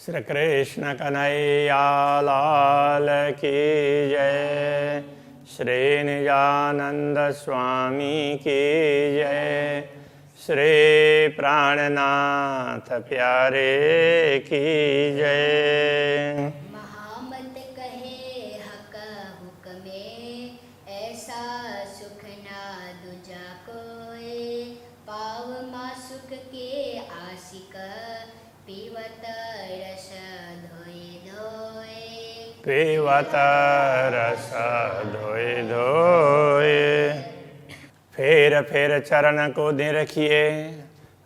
श्री कृष्ण कन्हैया लाल की जय। श्री निजानंद स्वामी की जय। श्री प्राणनाथ प्यारे की जय। महामत कहे हक हुक में, ऐसा सुख ना दूजा कोई। पाव मा सुख के आशिक, पीवत रस धोए धोए। पीवत रस धोए धोए। फेर चरण को दे रखिए,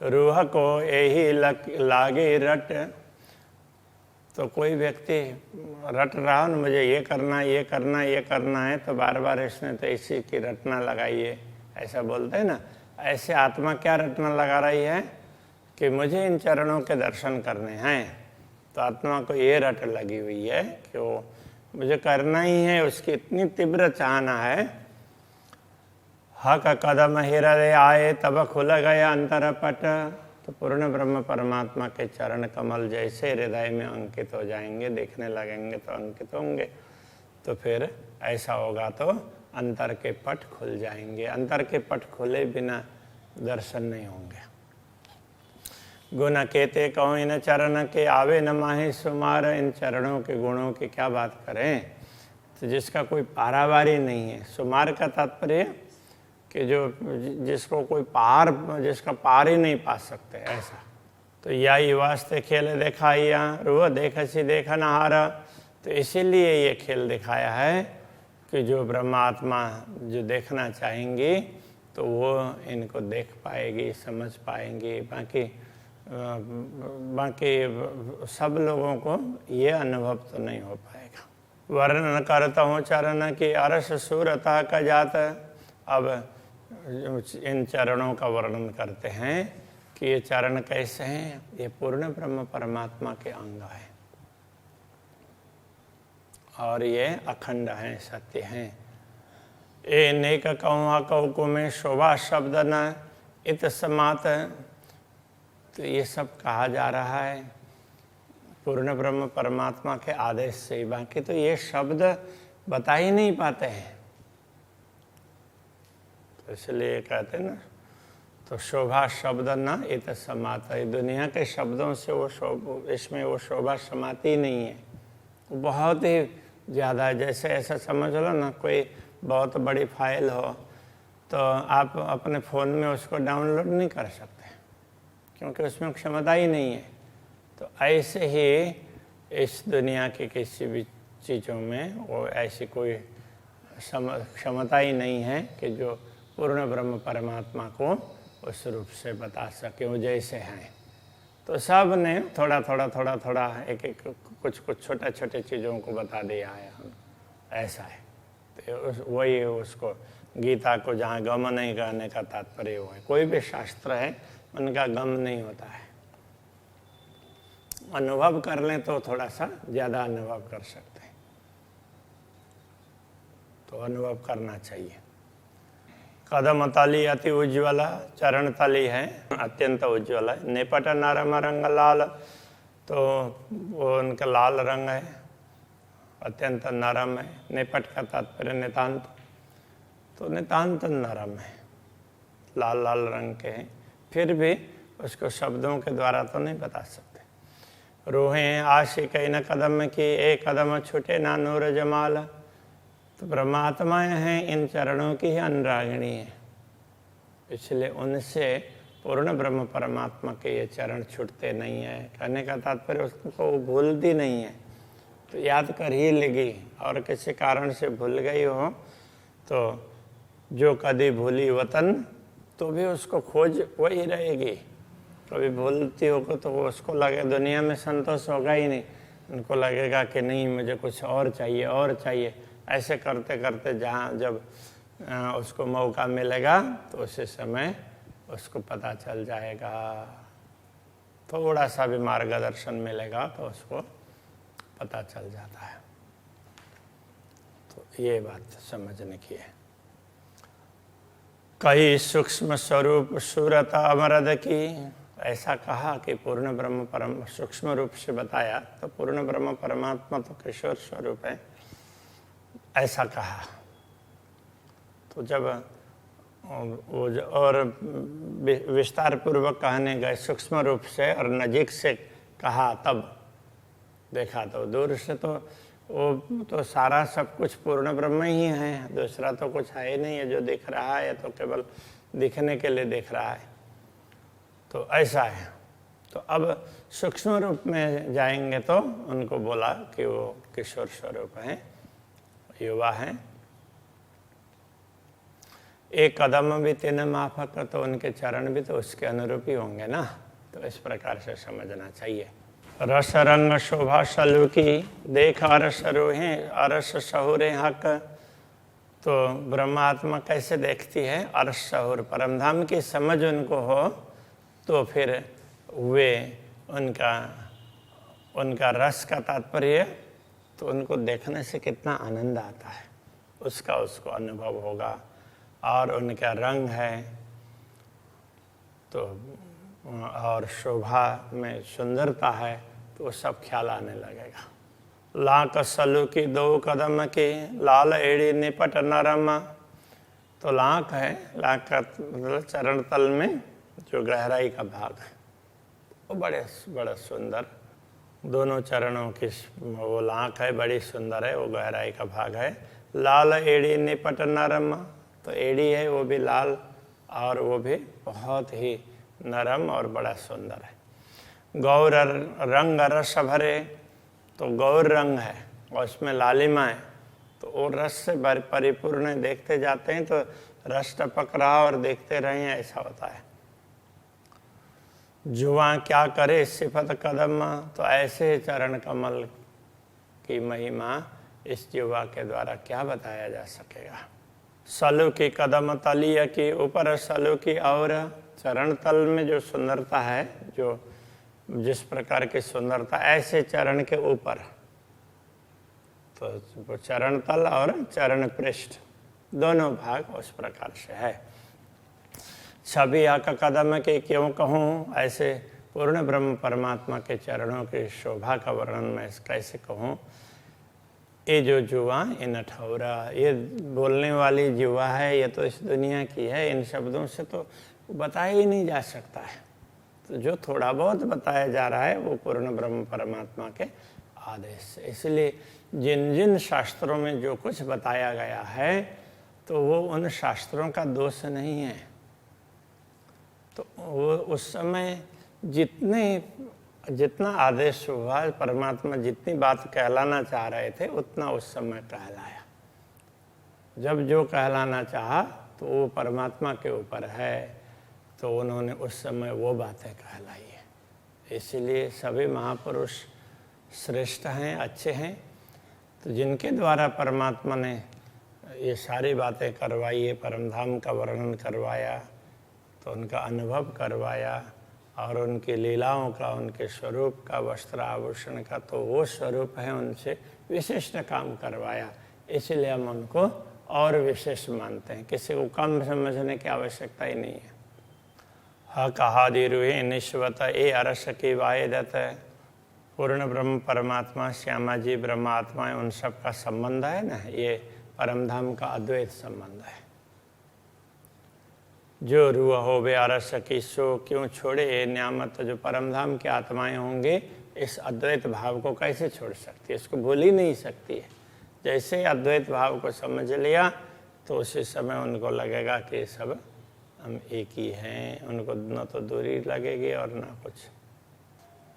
रूह को यही लागे रट। तो कोई व्यक्ति रट रहा न मुझे ये करना ये करना ये करना है, तो बार बार इसने तो इसी की रटना लगाई है, ऐसा बोलते हैं ना। ऐसे आत्मा क्या रटना लगा रही है कि मुझे इन चरणों के दर्शन करने हैं। तो आत्मा को ये रट लगी हुई है कि वो मुझे करना ही है, उसकी इतनी तीव्र चाहना है। हक कदम हृदय आए, तब खुल गया अंतर पट। तो पूर्ण ब्रह्म परमात्मा के चरण कमल जैसे हृदय में अंकित हो जाएंगे, देखने लगेंगे तो अंकित होंगे। तो फिर ऐसा होगा तो अंतर के पट खुल जाएंगे। अंतर के पट खुले बिना दर्शन नहीं होंगे। गुण केते कहो इन चरण के, आवे न माहे सुमार। इन चरणों के गुणों की क्या बात करें, तो जिसका कोई पारावारी नहीं है। सुमार का तात्पर्य कि जो जिसको कोई जिसका पार ही नहीं पा सकते, ऐसा। तो याई वास्ते खेल दिखाइया, रूह देखसी देख न हारा। तो इसीलिए ये खेल दिखाया है कि जो ब्रह्मात्मा जो देखना चाहेंगी तो वो इनको देख पाएगी, समझ पाएंगी। बाकी सब लोगों को ये अनुभव तो नहीं हो पाएगा। वर्णन करता हूँ चरण की, अरस सूरता का जात। अब इन चरणों का वर्णन करते हैं कि ये चरण कैसे हैं। ये पूर्ण ब्रह्म परमात्मा के अंग है और ये अखंड हैं, सत्य हैं। ए नेक कौआ कौकु में शोभा शब्द न इत समात। तो ये सब कहा जा रहा है पूर्ण ब्रह्म परमात्मा के आदेश से। बाकी तो ये शब्द बता ही नहीं पाते हैं, तो इसलिए कहते हैं ना, तो शोभा शब्द न इत समात। दुनिया के शब्दों से इसमें वो शोभा समाती नहीं है। वो बहुत ही ज़्यादा, जैसे ऐसा समझ लो ना, कोई बहुत बड़ी फाइल हो तो आप अपने फ़ोन में उसको डाउनलोड नहीं कर सकते क्योंकि उसमें क्षमता ही नहीं है। तो ऐसे ही इस दुनिया की किसी भी चीज़ों में वो ऐसी कोई क्षमता ही नहीं है कि जो पूर्ण ब्रह्म परमात्मा को उस रूप से बता सके, वो जैसे हैं। तो सब ने थोड़ा थोड़ा एक कुछ छोटे छोटे चीज़ों को बता दिया है, ऐसा है। तो वही उसको गीता को जहाँ गम नहीं करने का तात्पर्य वो है। कोई भी शास्त्र है उनका गम नहीं होता है। अनुभव कर लें तो थोड़ा सा ज़्यादा अनुभव कर सकते हैं, तो अनुभव करना चाहिए। कदम तली अति उज्ज्वला, चरण तली है अत्यंत उज्ज्वल है। निपट नरम रंग लाल, तो वो उनका लाल रंग है, अत्यंत नरम है। निपट का तात्पर्य नितांत, तो नितांत नरम है, लाल लाल रंग के हैं। फिर भी उसको शब्दों के द्वारा तो नहीं बता सकते। रूहें आशिक न कदम की, एक कदम छूटे ना नूर जमाल। तो परमात्माएँ हैं, इन चरणों की ही अनुरागिणी है, इसलिए उनसे पूर्ण ब्रह्म परमात्मा के ये चरण छूटते नहीं है। कहने का तात्पर्य उसको भूलती नहीं है, तो याद कर ही लेगी। और किसी कारण से भूल गई हो तो जो कभी भूली वतन, तो भी उसको खोज वही रहेगी। कभी भूलती होगा तो वो उसको लगे दुनिया में संतोष होगा ही नहीं, उनको लगेगा कि नहीं मुझे कुछ और चाहिए और चाहिए। ऐसे करते करते जहाँ जब उसको मौका मिलेगा तो उसी समय उसको पता चल जाएगा, थोड़ा सा भी मार्गदर्शन मिलेगा तो उसको पता चल जाता है। तो ये बात समझने की है। कई सूक्ष्म स्वरूप सूरत अमरद की, ऐसा कहा कि पूर्ण ब्रह्म परम सूक्ष्म रूप से बताया, तो पूर्ण ब्रह्म परमात्मा तो किशोर स्वरूप है, ऐसा कहा। तो जब और विस्तार पूर्वक कहने गए सूक्ष्म रूप से और नजीक से कहा, तब देखा तो दूर से तो वो तो सारा सब कुछ पूर्ण ब्रह्म ही है, दूसरा तो कुछ है ही नहीं है। जो दिख रहा है तो केवल दिखने के लिए दिख रहा है, तो ऐसा है। तो अब सूक्ष्म रूप में जाएंगे तो उनको बोला कि वो किशोर स्वरूप हैं, युवा हैं। एक कदम भी तीन माफक, तो उनके चरण भी तो उसके अनुरूप ही होंगे ना। तो इस प्रकार से समझना चाहिए। रस रंग शोभा सलू की देख अरस रोहे अरस सहुरे हक। तो ब्रह्मात्मा कैसे देखती है? अरस सहुर, परमधाम की समझ उनको हो तो फिर वे उनका रस का तात्पर्य, तो उनको देखने से कितना आनंद आता है उसका उसको अनुभव होगा। और उनका रंग है तो और शोभा में सुंदरता है, तो वो सब ख्याल आने लगेगा। लाक सलू की दो कदम की लाल एड़ी निपट नरम। तो लाक है, लाक का मतलब चरण तल में जो गहराई का भाग है वो बड़ा सुंदर, दोनों चरणों की वो लाक है, बड़ी सुंदर है, वो गहराई का भाग है। लाल एड़ी निपट नरम, तो एड़ी है वो भी लाल और वो भी बहुत ही नरम और बड़ा सुंदर है। गौर रंग रस भरे, तो गौर रंग है और उसमें लालिमा है, तो वो रस से परिपूर्ण देखते जाते हैं तो रस टपक रहा और देखते रहे, ऐसा होता है। जुआ क्या करे सिफत कदम, तो ऐसे चरण कमल की महिमा इस जुआ के द्वारा क्या बताया जा सकेगा। सलू की कदम तलिया की ऊपर सलू की, और चरण तल में जो सुंदरता है, जो जिस प्रकार की सुंदरता ऐसे चरण के ऊपर, तो चरण तल और चरण पृष्ठ दोनों भाग उस प्रकार से है। छवि आका कदम के क्यों कहूँ, ऐसे पूर्ण ब्रह्म परमात्मा के चरणों की शोभा का वर्णन मैं कैसे कहूँ। ये जो जुआ, ये नठौरा, ये बोलने वाली जुआ है, ये तो इस दुनिया की है, इन शब्दों से तो बताया ही नहीं जा सकता है। तो जो थोड़ा बहुत बताया जा रहा है वो पूर्ण ब्रह्म परमात्मा के आदेश से। इसलिए जिन जिन शास्त्रों में जो कुछ बताया गया है तो वो उन शास्त्रों का दोष नहीं है। तो वो उस समय जितना आदेश हुआ, परमात्मा जितनी बात कहलाना चाह रहे थे उतना उस समय कहलाया। जब जो कहलाना चाहा तो वो परमात्मा के ऊपर है, तो उन्होंने उस समय वो बातें कहलाई है। इसलिए सभी महापुरुष श्रेष्ठ हैं, अच्छे हैं। तो जिनके द्वारा परमात्मा ने ये सारी बातें करवाई है, परमधाम का वर्णन करवाया, तो उनका अनुभव करवाया और उनकी लीलाओं का, उनके स्वरूप का, वस्त्र आभूषण का, तो वो स्वरूप है, उनसे विशिष्ट काम करवाया। इसलिए हम उनको और विशेष मानते हैं, किसी को कम समझने की आवश्यकता ही नहीं है। कहादि रूहे निश्वत ए अरस की वायदत, पूर्ण ब्रह्म परमात्मा, श्यामा जी ब्रह्मात्मा, उन सब का संबंध है ना, ये परमधाम का अद्वैत संबंध है। जो रूह हो बे अरस की सो क्यों छोड़े ए न्यामत, जो परमधाम की आत्माएं होंगे इस अद्वैत भाव को कैसे छोड़ सकती है, इसको भूल ही नहीं सकती है। जैसे अद्वैत भाव को समझ लिया तो उसी समय उनको लगेगा कि सब हम एक ही हैं, उनको न तो दूरी लगेगी और ना कुछ।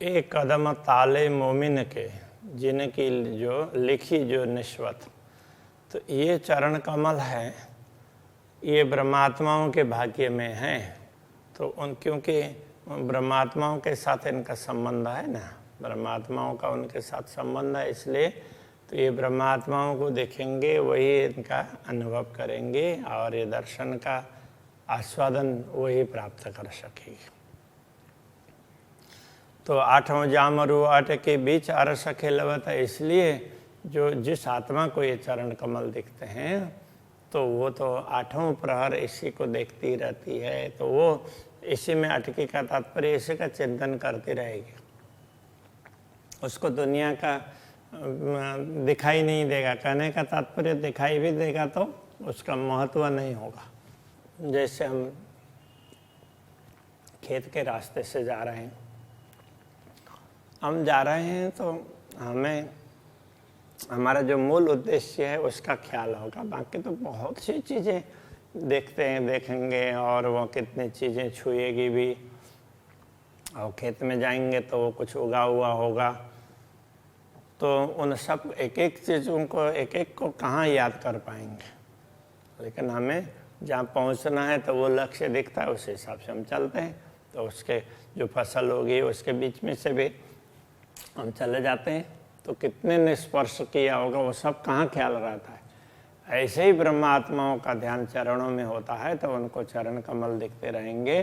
एक कदम ताले मोमिन के, जिनकी जो लिखी जो निश्वत, तो ये चरण कमल है, ये ब्रह्मात्माओं के भाग्य में हैं। तो क्योंकि ब्रह्मात्माओं के साथ इनका संबंध है ना, ब्रह्मात्माओं का उनके साथ संबंध है, इसलिए तो ये ब्रह्मात्माओं को देखेंगे, वही इनका अनुभव करेंगे और ये दर्शन का आस्वादन वही प्राप्त कर सकेगी। तो आठों जामरु आठ के बीच अरस खेलवत, इसलिए जो जिस आत्मा को ये चरण कमल दिखते हैं तो वो तो आठों प्रहर इसी को देखती रहती है। तो वो इसी में अटकी का तात्पर्य इसी का चिंतन करती रहेगी। उसको दुनिया का दिखाई नहीं देगा। कहने का तात्पर्य दिखाई भी देगा तो उसका महत्व नहीं होगा। जैसे हम खेत के रास्ते से जा रहे हैं, हम जा रहे हैं तो हमें हमारा जो मूल उद्देश्य है उसका ख्याल होगा। बाकी तो बहुत सी चीज़ें देखेंगे और वो कितनी चीज़ें छुएगी भी। और खेत में जाएंगे तो वो कुछ उगा हुआ होगा, तो उन सब एक एक चीज़ों को एक एक को कहाँ याद कर पाएंगे। लेकिन हमें जहाँ पहुँचना है तो वो लक्ष्य दिखता है, उस हिसाब से हम चलते हैं। तो उसके जो फसल होगी उसके बीच में से भी हम चले जाते हैं, तो कितने ने स्पर्श किया होगा वो सब कहाँ ख्याल रहता है। ऐसे ही ब्रह्मात्माओं का ध्यान चरणों में होता है तो उनको चरण कमल दिखते रहेंगे।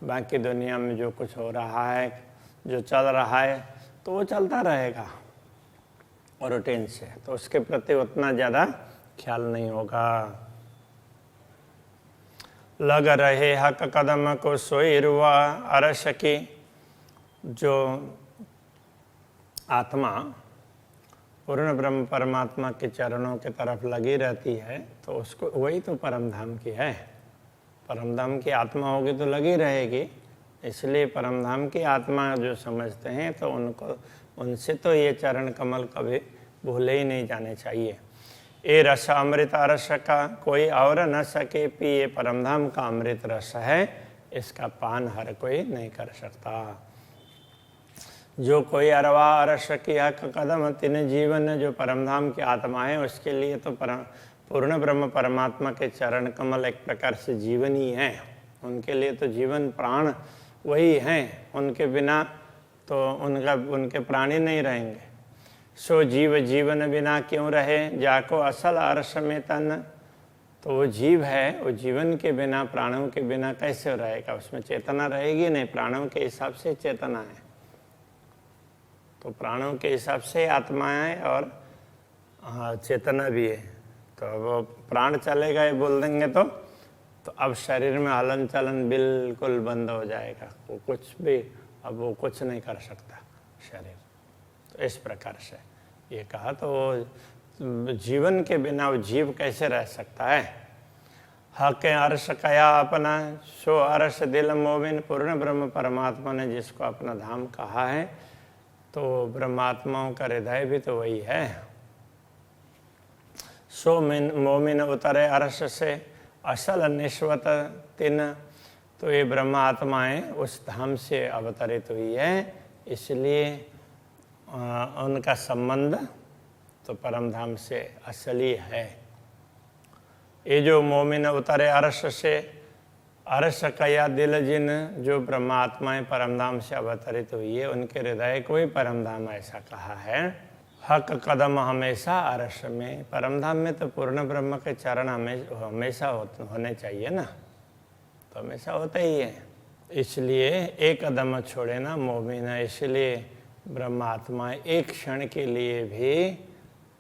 बाकी दुनिया में जो कुछ हो रहा है, जो चल रहा है, तो वो चलता रहेगा रूटीन से, तो उसके प्रति उतना ज़्यादा ख्याल नहीं होगा। लग रहे हक कदम को सोई रुआ अरस की। जो आत्मा पूर्ण ब्रह्म परमात्मा के चरणों की तरफ लगी रहती है तो उसको वही तो परम धाम की है। परम धाम की आत्मा होगी तो लगी रहेगी। इसलिए परम धाम की आत्मा जो समझते हैं तो उनसे तो ये चरण कमल कभी भूले ही नहीं जाने चाहिए। ये रस अमृत रस का कोई और न सके पिए, परम धाम का अमृत रस है, इसका पान हर कोई नहीं कर सकता। जो कोई अरवा अरस किया कदम तिन जीवन, जो परमधाम की आत्मा है उसके लिए तो पूर्ण ब्रह्म परमात्मा के चरण कमल एक प्रकार से जीवन ही है। उनके लिए तो जीवन प्राण वही हैं, उनके बिना तो उनके प्राण ही नहीं रहेंगे। सो जीव जीवन बिना क्यों रहे, जाको असल अरस में तन। तो वो जीव है, वो जीवन के बिना प्राणों के बिना कैसे रहेगा, उसमें चेतना रहेगी नहीं। प्राणों के हिसाब से चेतना है, तो प्राणों के हिसाब से आत्मा है और चेतना भी है। तो वो प्राण चलेगा ये बोल देंगे तो अब शरीर में हलन चलन बिल्कुल बंद हो जाएगा। वो कुछ भी अब वो कुछ नहीं कर सकता शरीर। तो इस प्रकार से ये कहा, तो जीवन के बिना वो जीव कैसे रह सकता है। हक अर्श कया अपना, सो अर्श दिल मोमिन। पूर्ण ब्रह्म परमात्मा ने जिसको अपना धाम कहा है, तो ब्रह्मात्माओं का हृदय भी तो वही है। सो मोमिन उतरे अर्श से असल निश्वत तिन। तो ये ब्रह्मात्माएं उस धाम से अवतरित हुई है, इसलिए उनका संबंध तो परम धाम से असली है। ये जो मोमिन उतरे अर्श से, अर्श कया दिल जिन, जो ब्रह्मात्माएं परमधाम से अवतरित हुई है उनके हृदय को ही परमधाम ऐसा कहा है। हक कदम हमेशा अर्श में, परमधाम में तो पूर्ण ब्रह्म के चरण हमेशा होने चाहिए ना, तो हमेशा होते ही है। इसलिए एक कदम छोड़े ना मोमिन। इसलिए ब्रह्मात्मा एक क्षण के लिए भी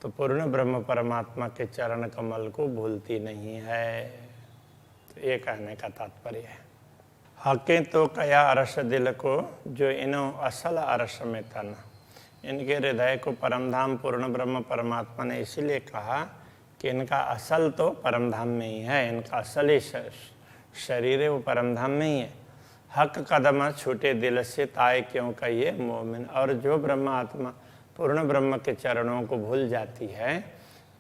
तो पूर्ण ब्रह्म परमात्मा के चरण कमल को भूलती नहीं है। तो ये कहने का तात्पर्य है। हकें तो कया अरस दिल को, जो इन्हों असल अरस में तन। इनके हृदय को परमधाम पूर्ण ब्रह्म परमात्मा ने इसीलिए कहा कि इनका असल तो परमधाम में ही है। इनका असल ही शरीर है वो परमधाम में ही है। हक कदम छूटे दिल से ताए क्यों कहिए मोमिन। और जो ब्रह्मात्मा पूर्ण ब्रह्म के चरणों को भूल जाती है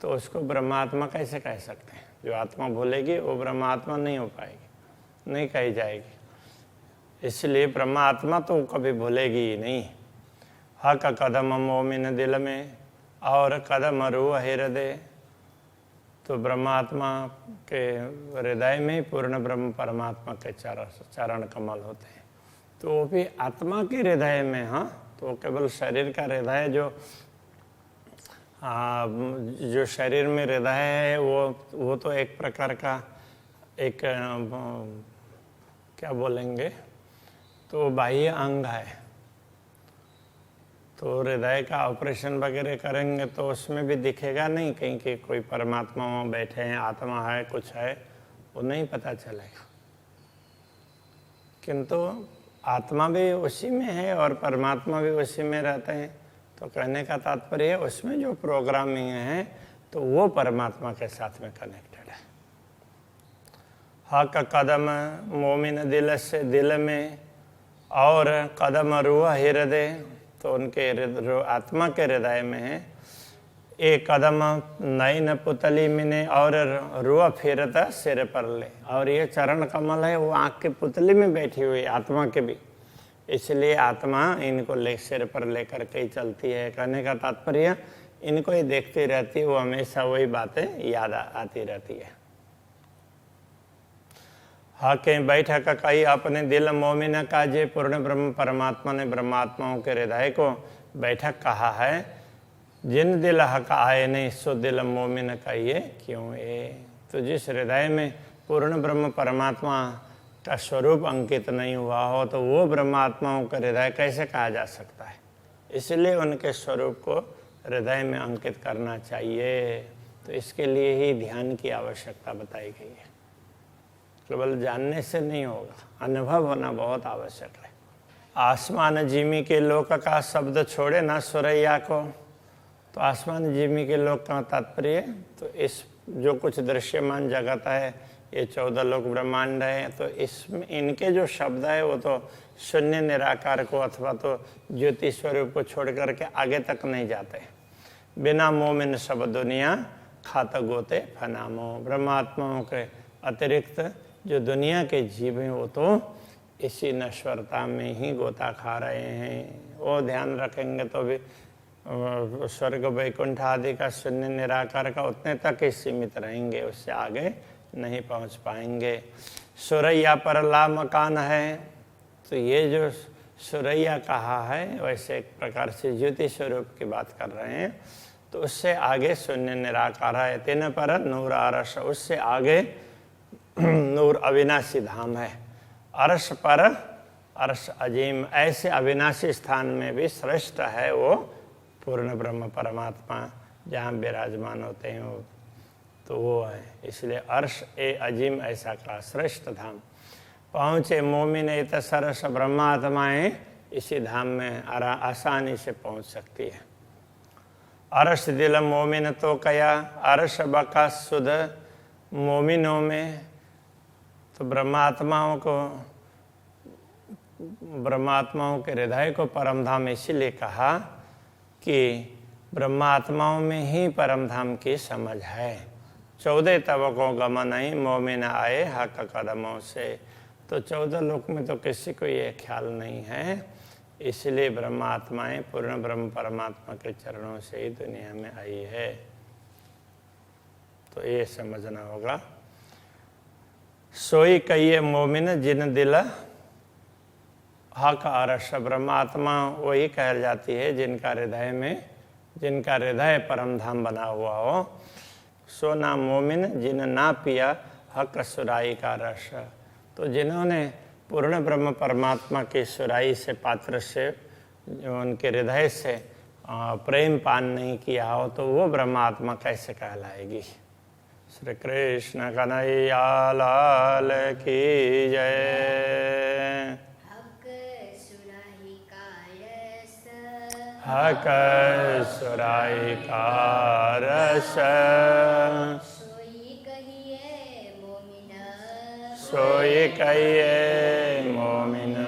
तो उसको ब्रह्मात्मा कैसे कह सकते हैं। जो आत्मा भूलेगी वो ब्रह्मात्मा नहीं हो पाएगी, नहीं कही जाएगी। इसलिए ब्रह्मात्मा तो कभी भूलेगी ही नहीं। हक कदम मोमिन दिल में और कदम रूह हृदय। तो ब्रह्मात्मा के हृदय में पूर्ण ब्रह्म परमात्मा के चरण कमल होते हैं। तो वो भी आत्मा के हृदय में, हाँ, तो केवल शरीर का हृदय जो शरीर में हृदय है वो तो एक प्रकार का एक क्या बोलेंगे, तो बाह्य अंग है। तो हृदय का ऑपरेशन वगैरह करेंगे तो उसमें भी दिखेगा नहीं कहीं कि कोई परमात्मा वहाँ बैठे हैं, आत्मा है, कुछ है, वो नहीं पता चलेगा। किंतु आत्मा भी उसी में है और परमात्मा भी उसी में रहते हैं। तो कहने का तात्पर्य है उसमें जो प्रोग्रामिंग है तो वो परमात्मा के साथ में कनेक्टेड है। हक कदम मोमिन दिल से दिल में और कदम रूह हृदय, तो उनके आत्मा के हृदय में है। एक कदम नई न पुतली मिने और रूह फिरता सिर पर ले, और ये चरण कमल है वो आँख की पुतली में बैठी हुई आत्मा के भी, इसलिए आत्मा इनको सिर पर लेकर के ही चलती है। कहने का तात्पर्य इनको ही देखती रहती है, वो हमेशा वही बातें याद आती रहती है। हाँ कहीं बैठा का कही अपने दिल मोमिन का जे पूर्ण ब्रह्म परमात्मा ने ब्रह्मात्माओं के हृदय को बैठक कहा है। जिन दिल हक आए नहीं सो दिल मोमिन कहिए क्यों ए। तो जिस हृदय में पूर्ण ब्रह्म परमात्मा का स्वरूप अंकित नहीं हुआ हो तो वो ब्रह्मात्माओं का हृदय कैसे कहा जा सकता है। इसलिए उनके स्वरूप को हृदय में अंकित करना चाहिए। तो इसके लिए ही ध्यान की आवश्यकता बताई गई है। केवल जानने से नहीं होगा, अनुभव होना बहुत आवश्यक है। आसमान जिमी के लोक का शब्द छोड़े ना सुरैया को। तो आसमान जिमी के लोक का तात्पर्य, तो इस जो कुछ दृश्यमान जगत है, ये 14 लोक ब्रह्मांड है, तो इसमें इनके जो शब्द है वो तो शून्य निराकार को अथवा तो ज्योति स्वरूप को छोड़ करके आगे तक नहीं जाते। बिना मोमिन सब दुनिया खात गोते फनामो। ब्रह्मात्माओं के अतिरिक्त जो दुनिया के जीव हैं वो तो इसी नश्वरता में ही गोता खा रहे हैं। वो ध्यान रखेंगे तो भी स्वर्ग वैकुंठ आदि का शून्य निराकार का उतने तक ही सीमित रहेंगे, उससे आगे नहीं पहुंच पाएंगे। सुरैया पर ला मकान है, तो ये जो सुरैया कहा है वैसे एक प्रकार से ज्योति स्वरूप की बात कर रहे हैं। तो उससे आगे शून्य निराकार है। तीन पर नूर अरस, उससे आगे नूर अविनाशी धाम है। अरस पर अरस अजीम, ऐसे अविनाशी स्थान में भी श्रेष्ठ है वो पूर्ण ब्रह्म परमात्मा जहाँ विराजमान होते हैं वो, तो वो है। इसलिए अर्श ए अजीम ऐसा कहा, श्रेष्ठ धाम। पहुँचे मोमिन इत सरस, ब्रह्मात्माएँ इसी धाम में आसानी से पहुँच सकती है। अरस दिल मोमिन तो कया, अरस बका सुध मोमिनों में। तो ब्रह्मात्माओं के हृदय को परम धाम इसीलिए कहा कि ब्रह्मात्माओं में ही परम धाम की समझ है। 14 तबकों गमन ही मोमिन आए हक कदमों से। तो 14 लोक में तो किसी को ये ख्याल नहीं है, इसलिए ब्रह्मात्माएं पूर्ण ब्रह्म परमात्मा के चरणों से ही दुनिया में आई है। तो ये समझना होगा। सोई कहिए मोमिन जिन दिल हक अरस। ब्रह्मात्मा वही कह जाती है जिनका हृदय परम धाम बना हुआ हो। सोना मोमिन जिन ना पिया हक सुराई का रस। तो जिन्होंने पूर्ण ब्रह्म परमात्मा की सुराई से पात्र से उनके हृदय से प्रेम पान नहीं किया हो तो वो ब्रह्मात्मा कैसे कहलाएगी। श्री कृष्ण कन्हैया लाल की जय। हक सुराई का रस, सोई कहिए मोमिना,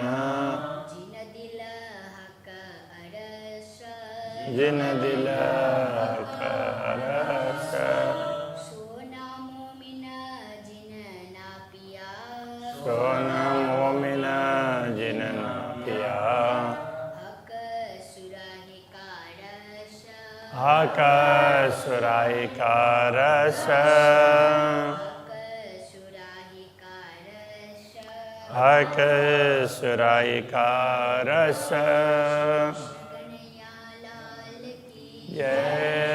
जिन दिल हक अरस। सोना मोमिना जिन ना पिया, हक सुराही का रस। हक सुराही का रस। जय।